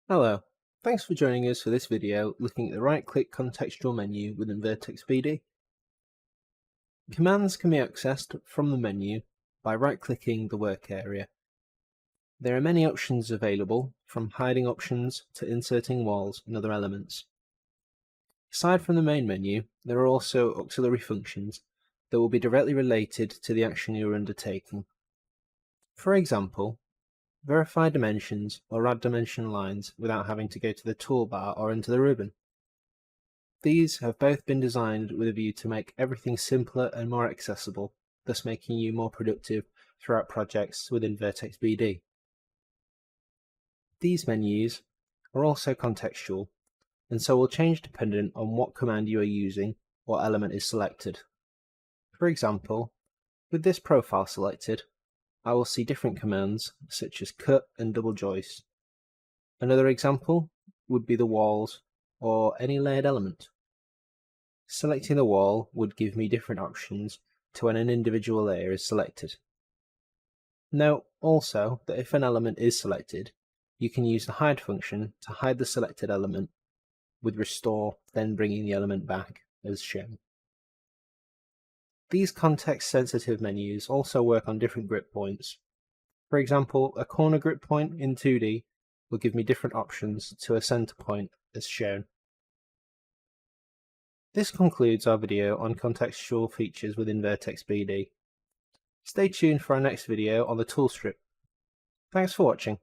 Hello, thanks for joining us for this video looking at the right-click contextual menu within Vertex BD. Commands can be accessed from the menu by right-clicking the work area. There are many options available, from hiding options to inserting walls and other elements. Aside from the main menu, there are also auxiliary functions that will be directly related to the action you are undertaking. For example, verify dimensions or add dimension lines without having to go to the toolbar or into the ribbon. These have both been designed with a view to make everything simpler and more accessible, thus making you more productive throughout projects within Vertex BD. These menus are also contextual, and so will change dependent on what command you are using or element is selected. For example, with this profile selected, I will see different commands such as cut and double joist. Another example would be the walls or any layered element. Selecting the wall would give me different options to when an individual layer is selected. Note also that if an element is selected, you can use the hide function to hide the selected element, with restore then bringing the element back as shown. These context-sensitive menus also work on different grip points. For example, a corner grip point in 2D will give me different options to a center point as shown. This concludes our video on contextual features within Vertex BD. Stay tuned for our next video on the tool strip. Thanks for watching.